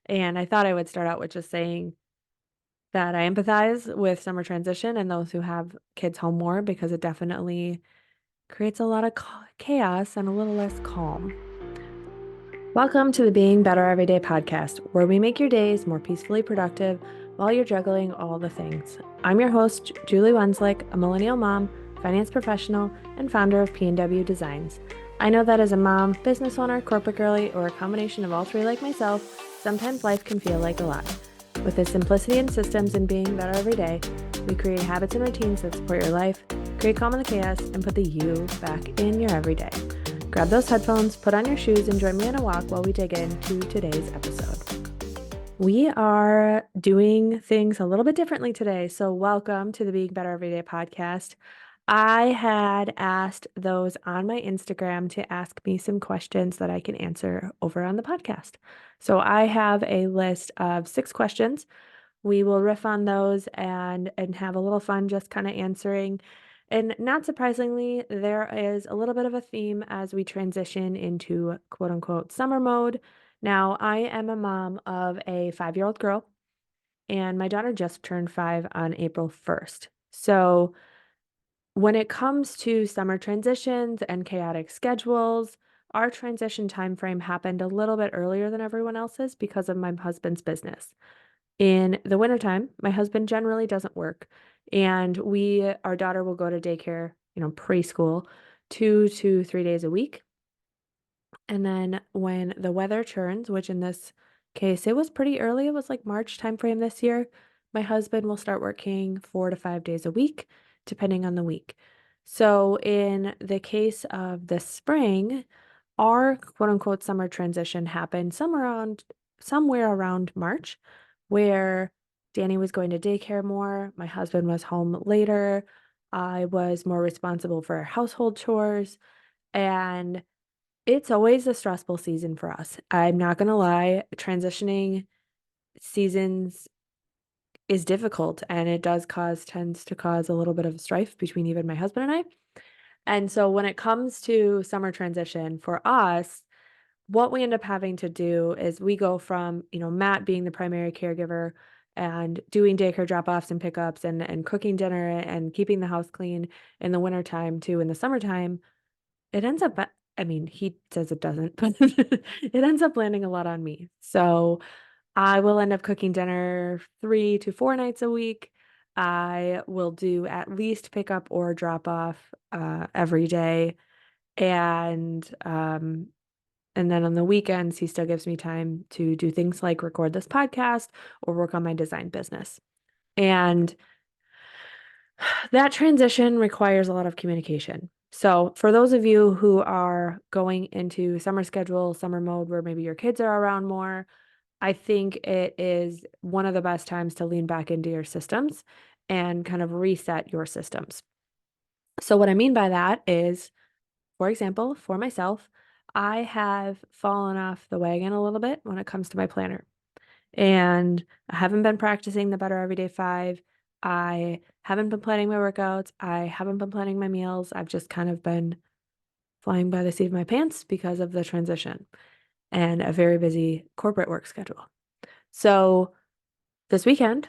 And I thought I would start out with just saying that I empathize with summer transition and those who have kids home more because it definitely creates a lot of chaos and a little less calm. Welcome to the Being Better Everyday podcast, where we make your days more peacefully productive while you're juggling all the things. I'm your host, Julie Wenslick, a millennial mom, finance professional, and founder of P&W Designs. I know that as a mom, business owner, corporate girly, or a combination of all three like myself, sometimes life can feel like a lot. With the simplicity and systems in being better every day, we create habits and routines that support your life, create calm in the chaos, and put the you back in your everyday. Grab those headphones, put on your shoes, and join me on a walk while we dig into today's episode. We are doing things a little bit differently today, so welcome to the Being Better Everyday podcast. I had asked those on my Instagram to ask me some questions that I can answer over on the podcast. So I have a list of 6 questions. We will riff on those and have a little fun just kind of answering. And not surprisingly, there is a little bit of a theme as we transition into quote unquote summer mode. Now, I am a mom of a 5-year-old girl, and my daughter just turned 5 on April 1st. So when it comes to summer transitions and chaotic schedules, our transition time frame happened a little bit earlier than everyone else's because of my husband's business. In the wintertime, my husband generally doesn't work, and our daughter will go to daycare, preschool, 2 to 3 days a week. And then when the weather turns, which in this case, it was pretty early, it was like March timeframe this year, my husband will start working 4 to 5 days a week, depending on the week. So in the case of the spring, our quote unquote summer transition happened somewhere around March, where Danny was going to daycare more, my husband was home later, I was more responsible for household chores, and it's always a stressful season for us. I'm not gonna lie, transitioning seasons is difficult, and it tends to cause a little bit of strife between even my husband and I. And so when it comes to summer transition for us, what we end up having to do is we go from, Matt being the primary caregiver and doing daycare drop-offs and pickups and cooking dinner and keeping the house clean in the wintertime to in the summertime. It ends up, I mean, he says it doesn't, but it ends up landing a lot on me. So I will end up cooking dinner 3 to 4 nights a week. I will do at least pick up or drop off every day. And then on the weekends, he still gives me time to do things like record this podcast or work on my design business. And that transition requires a lot of communication. So for those of you who are going into summer schedule, summer mode, where maybe your kids are around more, I think it is one of the best times to lean back into your systems and kind of reset your systems. So what I mean by that is, for example, for myself, I have fallen off the wagon a little bit when it comes to my planner. And I haven't been practicing the Better Everyday 5. I haven't been planning my workouts. I haven't been planning my meals. I've just kind of been flying by the seat of my pants because of the transition and a very busy corporate work schedule. So this weekend,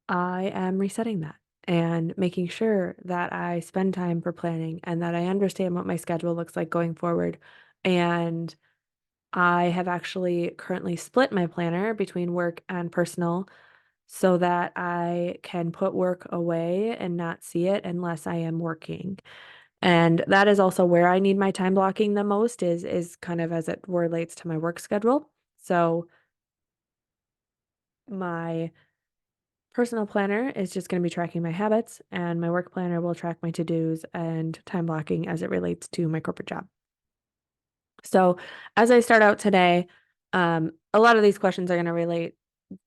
I am resetting that and making sure that I spend time for planning and that I understand what my schedule looks like going forward. And I have actually currently split my planner between work and personal so that I can put work away and not see it unless I am working. And that is also where I need my time blocking the most is kind of as it relates to my work schedule. So my personal planner is just going to be tracking my habits, and my work planner will track my to-dos and time blocking as it relates to my corporate job. So as I start out today, a lot of these questions are going to relate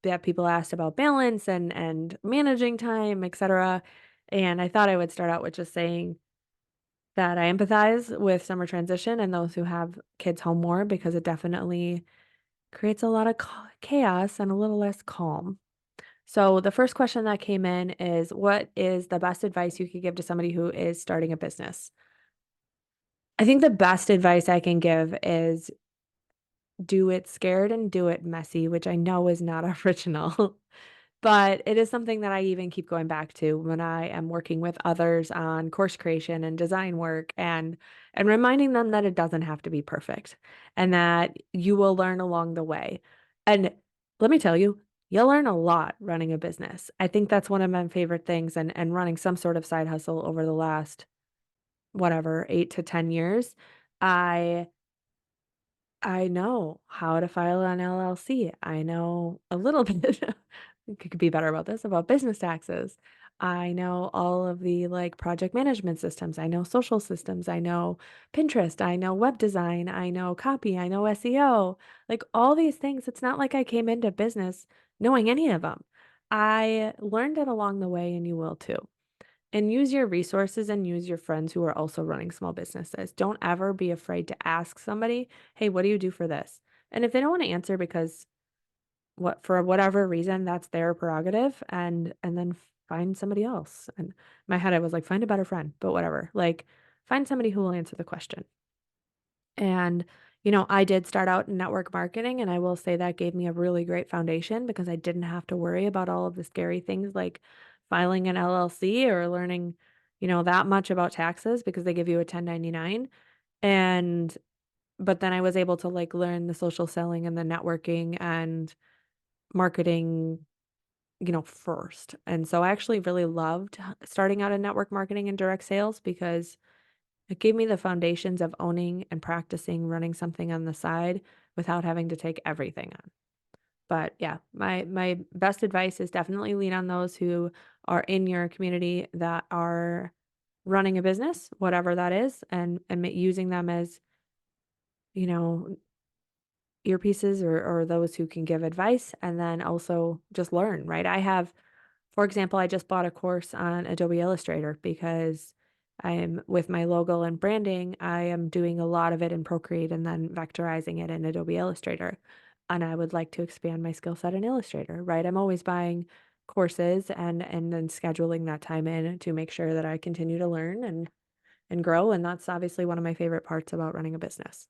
that people asked about balance and managing time, etc. And I thought I would start out with just saying that I empathize with summer transition and those who have kids home more because it definitely creates a lot of chaos and a little less calm. So the first question that came in is, what is the best advice you could give to somebody who is starting a business? I think the best advice I can give is do it scared and do it messy, which I know is not original. But it is something that I even keep going back to when I am working with others on course creation and design work and reminding them that it doesn't have to be perfect and that you will learn along the way. And let me tell you, you'll learn a lot running a business. I think that's one of my favorite things and running some sort of side hustle over the last whatever 8 to 10 years. I I know how to file an LLC. I know a little bit, could be better about this, about business taxes. I know all of the like project management systems. I know social systems. I know Pinterest. I know web design. I know copy. I know SEO. Like all these things. It's not like I came into business knowing any of them. I learned it along the way, and you will too. And use your resources and use your friends who are also running small businesses. Don't ever be afraid to ask somebody, "Hey, what do you do for this?" And if they don't want to answer because what for whatever reason, that's their prerogative, and then find somebody else. And in my head, I was like, find a better friend, but whatever. Like, find somebody who will answer the question. And, I did start out in network marketing, and I will say that gave me a really great foundation because I didn't have to worry about all of the scary things like filing an LLC or learning, that much about taxes because they give you a 1099. And, but then I was able to like learn the social selling and the networking and marketing, first. And so I actually really loved starting out in network marketing and direct sales because it gave me the foundations of owning and practicing running something on the side without having to take everything on. But yeah, my best advice is definitely lean on those who are in your community that are running a business, whatever that is, and using them as, you know, earpieces or those who can give advice and then also just learn, right? For example, I just bought a course on Adobe Illustrator because I am with my logo and branding, I am doing a lot of it in Procreate and then vectorizing it in Adobe Illustrator. And I would like to expand my skill set in Illustrator, right? I'm always buying courses and then scheduling that time in to make sure that I continue to learn and grow. And that's obviously one of my favorite parts about running a business.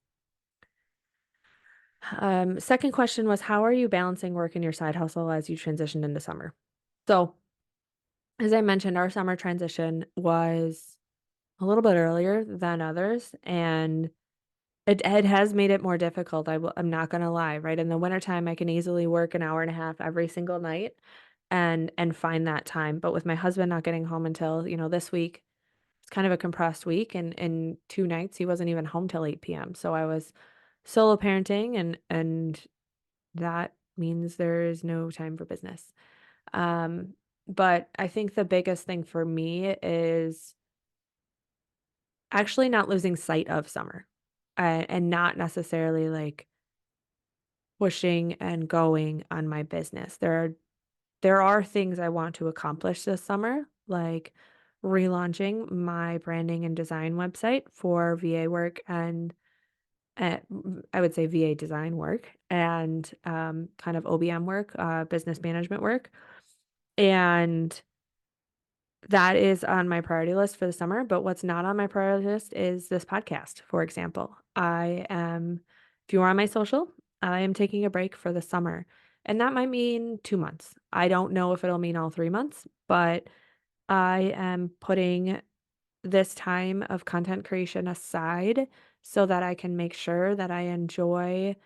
Second question was, how are you balancing work and your side hustle as you transition into summer? So, as I mentioned, our summer transition was a little bit earlier than others, and it has made it more difficult. I'm not gonna lie, right? In the wintertime, I can easily work an hour and a half every single night and find that time. But with my husband not getting home until, this week, it's kind of a compressed week, and 2 nights, he wasn't even home till 8 p.m. So I was solo parenting and that means there is no time for business. Um, but I think the biggest thing for me is actually not losing sight of summer, and not necessarily, like, pushing and going on my business. There are things I want to accomplish this summer, like relaunching my branding and design website for VA work and, I would say VA design work and, kind of OBM work, business management work, and that is on my priority list for the summer, but what's not on my priority list is this podcast, for example. If you are on my social, I am taking a break for the summer, and that might mean 2 months. I don't know if it'll mean all 3 months, but I am putting this time of content creation aside so that I can make sure that I enjoy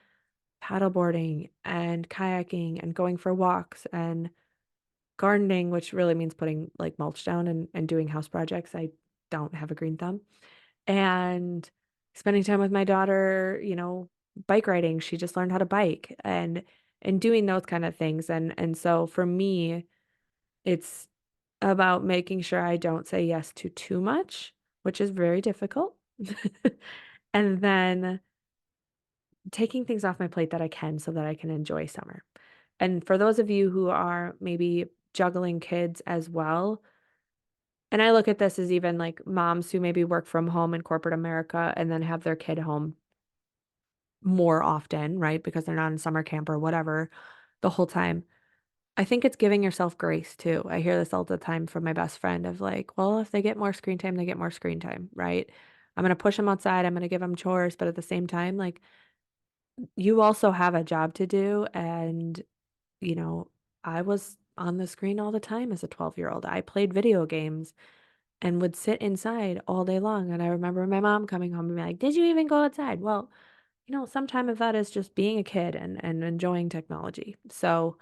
paddleboarding and kayaking and going for walks and gardening, which really means putting, like, mulch down and doing house projects. I don't have a green thumb. And spending time with my daughter, bike riding. She just learned how to bike and doing those kind of things. And so for me, it's about making sure I don't say yes to too much, which is very difficult. And then taking things off my plate that I can so that I can enjoy summer. And for those of you who are maybe juggling kids as well, and I look at this as even like moms who maybe work from home in corporate America and then have their kid home more often, right? Because they're not in summer camp or whatever the whole time. I think it's giving yourself grace too. I hear this all the time from my best friend of like, well, if they get more screen time, they get more screen time, right? I'm going to push them outside. I'm going to give them chores. But at the same time, like, you also have a job to do. And, you know, I was on the screen all the time as a 12-year-old. I played video games and would sit inside all day long. And I remember my mom coming home and being like, "Did you even go outside?" Well, some time of that is just being a kid and enjoying technology. So,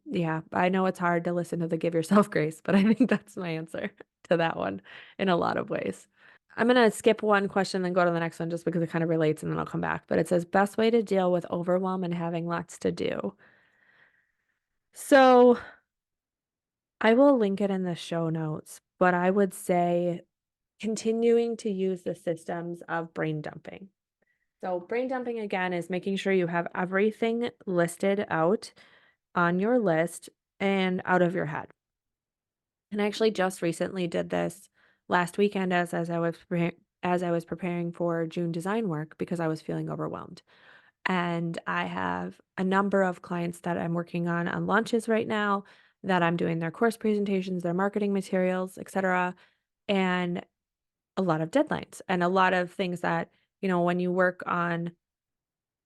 yeah, I know it's hard to listen to the give yourself grace, but I think that's my answer to that one in a lot of ways. I'm gonna skip one question and go to the next one just because it kind of relates and then I'll come back. But it says best way to deal with overwhelm and having lots to do. So I will link it in the show notes, but I would say continuing to use the systems of brain dumping. So brain dumping again is making sure you have everything listed out on your list and out of your head. And I actually just recently did this last weekend as I was preparing for June design work because I was feeling overwhelmed. And I have a number of clients that I'm working on launches right now, that I'm doing their course presentations, their marketing materials, etc. And a lot of deadlines and a lot of things that, when you work on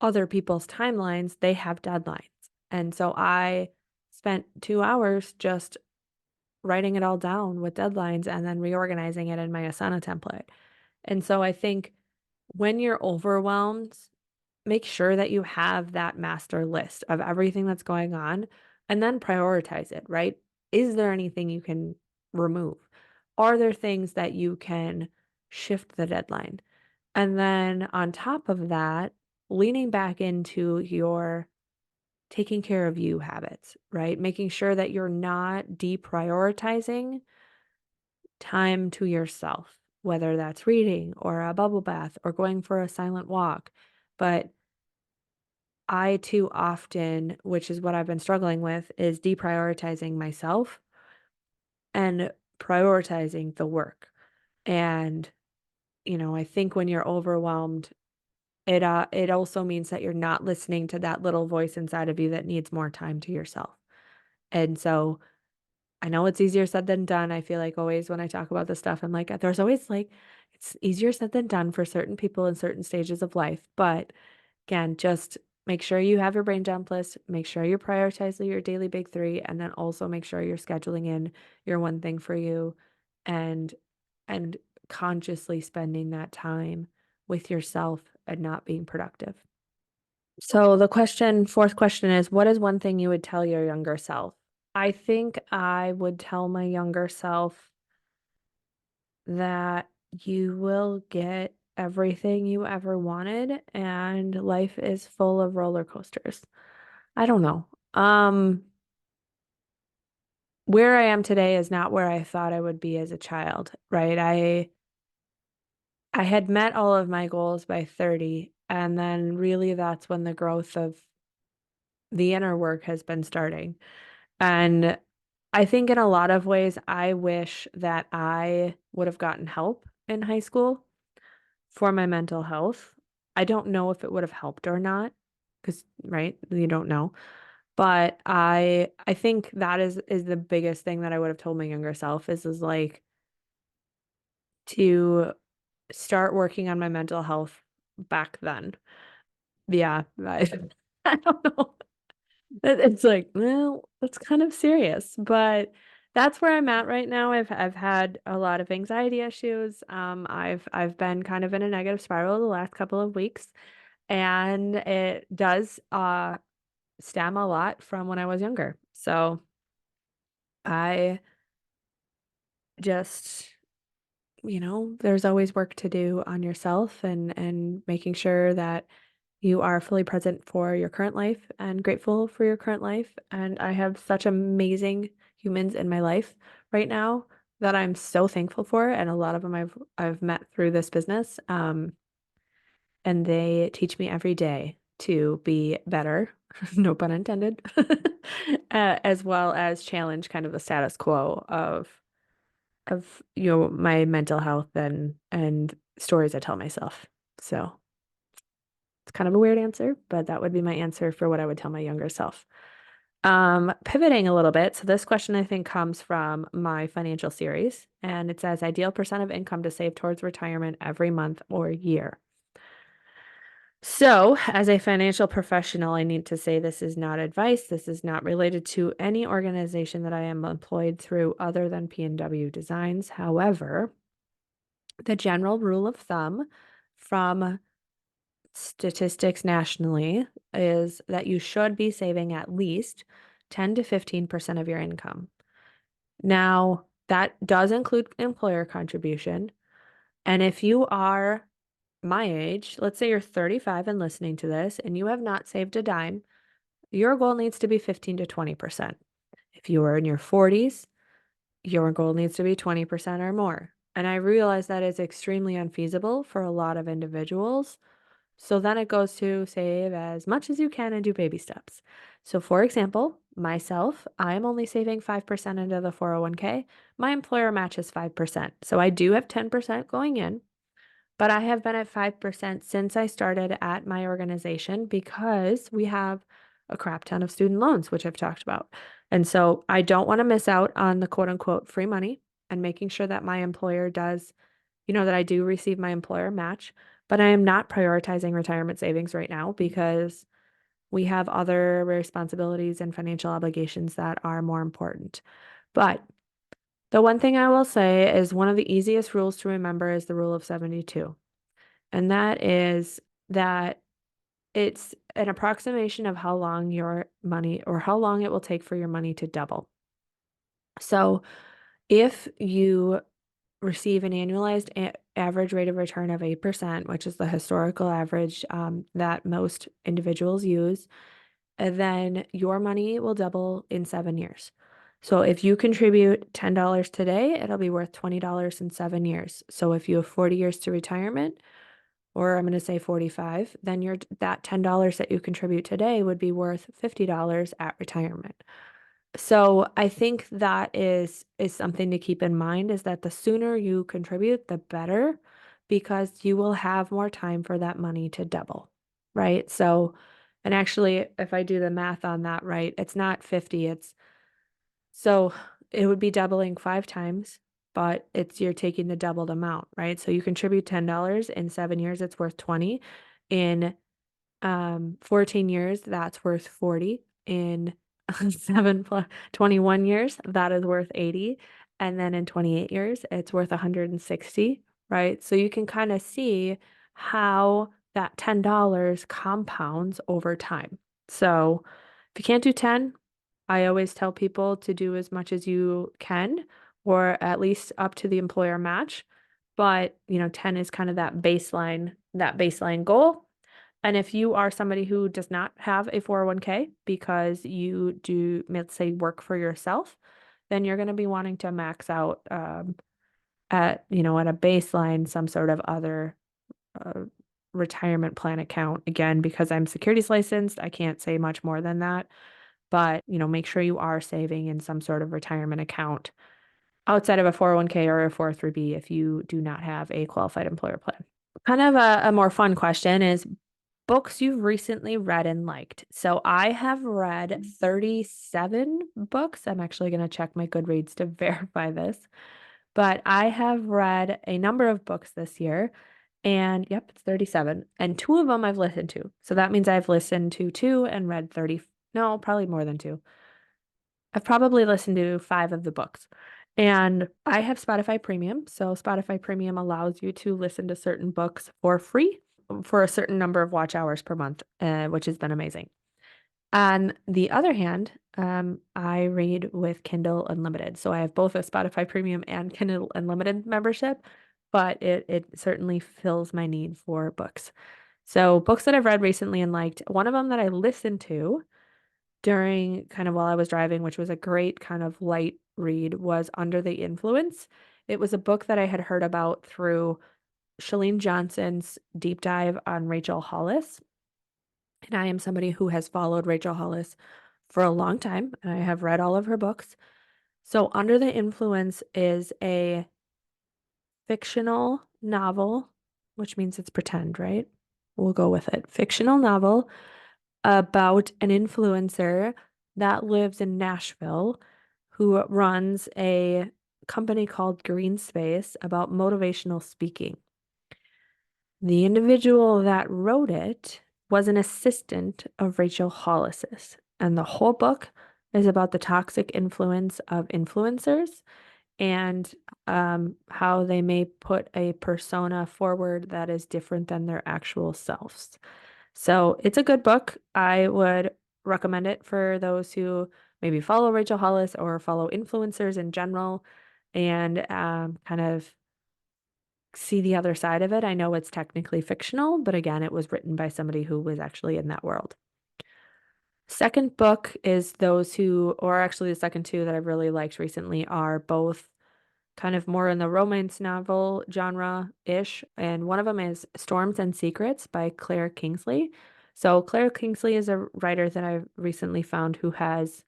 other people's timelines, they have deadlines. And so I spent 2 hours just writing it all down with deadlines and then reorganizing it in my Asana template. And so I think when you're overwhelmed, make sure that you have that master list of everything that's going on and then prioritize it, right? Is there anything you can remove? Are there things that you can shift the deadline? And then on top of that, leaning back into your taking care of you habits, right? Making sure that you're not deprioritizing time to yourself, whether that's reading or a bubble bath or going for a silent walk. But I too often, which is what I've been struggling with, is deprioritizing myself and prioritizing the work. And, I think when you're overwhelmed, it also means that you're not listening to that little voice inside of you that needs more time to yourself. And so I know it's easier said than done. I feel like always when I talk about this stuff, I'm like, there's always like, it's easier said than done for certain people in certain stages of life. But again, just make sure you have your brain dump list, make sure you prioritize your daily big three, and then also make sure you're scheduling in your one thing for you and and consciously spending that time with yourself and not being productive. So fourth question is, what is one thing you would tell your younger self? I think I would tell my younger self that you will get everything you ever wanted and life is full of roller coasters. I don't know. Where I am today is not where I thought I would be as a child, right? I had met all of my goals by 30, and then really that's when the growth of the inner work has been starting. And I think in a lot of ways, I wish that I would have gotten help in high school for my mental health. I don't know if it would have helped or not, because, right, you don't know. But I think that is the biggest thing that I would have told my younger self is like to start working on my mental health back then. Yeah, I don't know. It's like, well, that's kind of serious, but that's where I'm at right now. I've had a lot of anxiety issues. I've been kind of in a negative spiral the last couple of weeks, and it does stem a lot from when I was younger. So I just, there's always work to do on yourself and making sure that you are fully present for your current life and grateful for your current life. And I have such amazing humans in my life right now that I'm so thankful for. And a lot of them I've met through this business. And they teach me every day to be better, no pun intended, as well as challenge kind of the status quo of my mental health and stories I tell myself. So it's kind of a weird answer, but that would be my answer for what I would tell my younger self. Pivoting a little bit. So this question I think comes from my financial series, and it says ideal percent of income to save towards retirement every month or year. So, as a financial professional, I need to say this is not advice. This is not related to any organization that I am employed through other than P&W Designs. However, the general rule of thumb from statistics nationally is that you should be saving at least 10 to 15% of your income. Now, that does include employer contribution. And if you are my age, let's say you're 35 and listening to this, and you have not saved a dime, your goal needs to be 15 to 20%. If you are in your 40s, your goal needs to be 20% or more. And I realize that is extremely unfeasible for a lot of individuals. So then it goes to save as much as you can and do baby steps. So, for example, myself, I'm only saving 5% into the 401k. My employer matches 5%. So I do have 10% going in, but I have been at 5% since I started at my organization because we have a crap ton of student loans, which I've talked about. And so I don't want to miss out on the quote unquote free money and making sure that my employer does, that I do receive my employer match, but I am not prioritizing retirement savings right now because we have other responsibilities and financial obligations that are more important. But the one thing I will say is one of the easiest rules to remember is the rule of 72. And that is that it's an approximation of how long your money or how long it will take for your money to double. So if you receive an annualized average rate of return of 8%, which is the historical average that most individuals use, then your money will double in 7 years. So if you contribute $10 today, it'll be worth $20 in 7 years. So if you have 40 years to retirement, or I'm going to say 45, then that $10 that you contribute today would be worth $50 at retirement. So I think that is something to keep in mind is that the sooner you contribute, the better, because you will have more time for that money to double, right? So, and actually, if I do the math on that right, it's not 50, so it would be doubling 5 times, but you're taking the doubled amount, right? So you contribute $10 in 7 years, it's worth 20. In 14 years, that's worth 40. In 21 years, that is worth 80. And then in 28 years, it's worth 160, right? So you can kind of see how that $10 compounds over time. So if you can't do 10, I always tell people to do as much as you can, or at least up to the employer match. But, 10 is kind of that baseline goal. And if you are somebody who does not have a 401k because you do, let's say, work for yourself, then you're going to be wanting to max out at a baseline, some sort of other uh, retirement plan account. Again, because I'm securities licensed, I can't say much more than that. But, make sure you are saving in some sort of retirement account outside of a 401k or a 403b if you do not have a qualified employer plan. Kind of a more fun question is books you've recently read and liked. So I have read 37 books. I'm actually going to check my Goodreads to verify this. But I have read a number of books this year. And yep, it's 37. And two of them I've listened to. So that means I've listened to two and read 30. No, probably more than two. I've probably listened to five of the books. And I have Spotify Premium. So Spotify Premium allows you to listen to certain books for free for a certain number of watch hours per month, which has been amazing. On the other hand, I read with Kindle Unlimited. So I have both a Spotify Premium and Kindle Unlimited membership, but it certainly fills my need for books. So books that I've read recently and liked, one of them that I listened to during kind of while I was driving, which was a great kind of light read, was Under the Influence. It was a book that I had heard about through Chalene Johnson's deep dive on Rachel Hollis. And I am somebody who has followed Rachel Hollis for a long time, and I have read all of her books. So, Under the Influence is a fictional novel, which means it's pretend, right? We'll go with it. Fictional novel about an influencer that lives in Nashville who runs a company called Green Space about motivational speaking. The individual that wrote it was an assistant of Rachel Hollis's, and the whole book is about the toxic influence of influencers and how they may put a persona forward that is different than their actual selves. So it's a good book. I would recommend it for those who maybe follow Rachel Hollis or follow influencers in general and kind of see the other side of it. I know it's technically fictional, but again, it was written by somebody who was actually in that world. Second book is those who, or actually the second two that I've really liked recently are both kind of more in the romance novel genre-ish, and one of them is Storms and Secrets by Claire Kingsley. So Claire Kingsley is a writer that I've recently found who has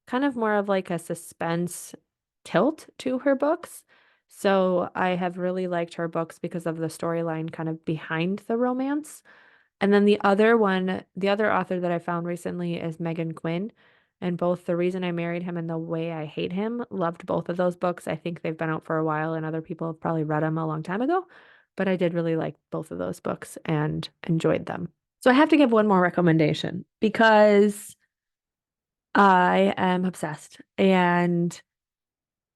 kind of more of like a suspense tilt to her books. So I have really liked her books because of the storyline kind of behind the romance. And then the other one, the other author that I found recently is Megan Quinn. And both The Reason I Married Him and The Way I Hate Him, loved both of those books. I think they've been out for a while and other people have probably read them a long time ago. But I did really like both of those books and enjoyed them. So I have to give one more recommendation because I am obsessed and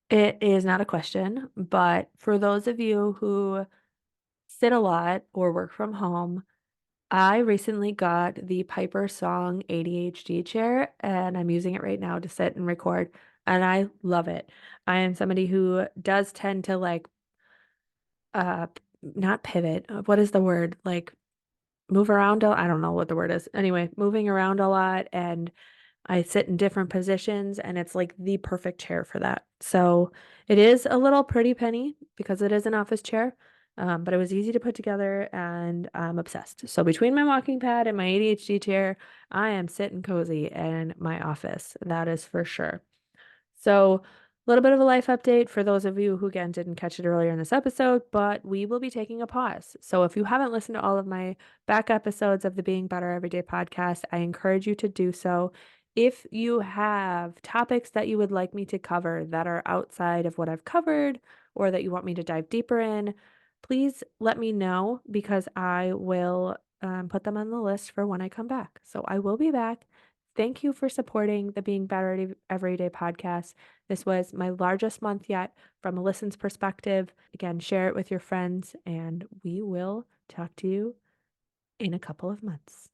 it is not a question, but for those of you who sit a lot or work from home, I recently got the Piper Song ADHD chair and I'm using it right now to sit and record and I love it. I am somebody who does tend to like not pivot. What is the word? Like move around. I don't know what the word is. Anyway, moving around a lot and I sit in different positions and it's like the perfect chair for that. So it is a little pretty penny because it is an office chair, but it was easy to put together and I'm obsessed. So between my walking pad and my ADHD chair, I am sitting cozy in my office. That is for sure. So, a little bit of a life update for those of you who, again, didn't catch it earlier in this episode, but we will be taking a pause. So, if you haven't listened to all of my back episodes of the Being Better Everyday podcast, I encourage you to do so. If you have topics that you would like me to cover that are outside of what I've covered or that you want me to dive deeper in, please let me know because I will put them on the list for when I come back. So, I will be back. Thank you for supporting the Being Better Everyday podcast. This was my largest month yet from a listens perspective. Again, share it with your friends, and we will talk to you in a couple of months.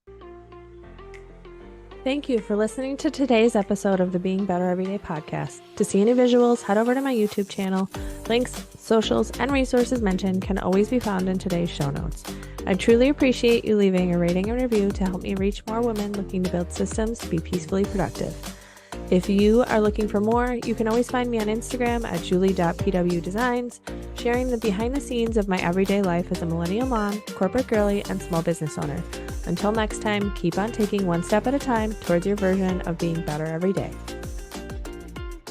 Thank you for listening to today's episode of the Being Better Everyday podcast. To see any visuals, head over to my YouTube channel. Links, socials, and resources mentioned can always be found in today's show notes. I truly appreciate you leaving a rating and review to help me reach more women looking to build systems to be peacefully productive. If you are looking for more, you can always find me on Instagram at julie.pwdesigns, sharing the behind the scenes of my everyday life as a millennial mom, corporate girly, and small business owner. Until next time, keep on taking one step at a time towards your version of being better every day.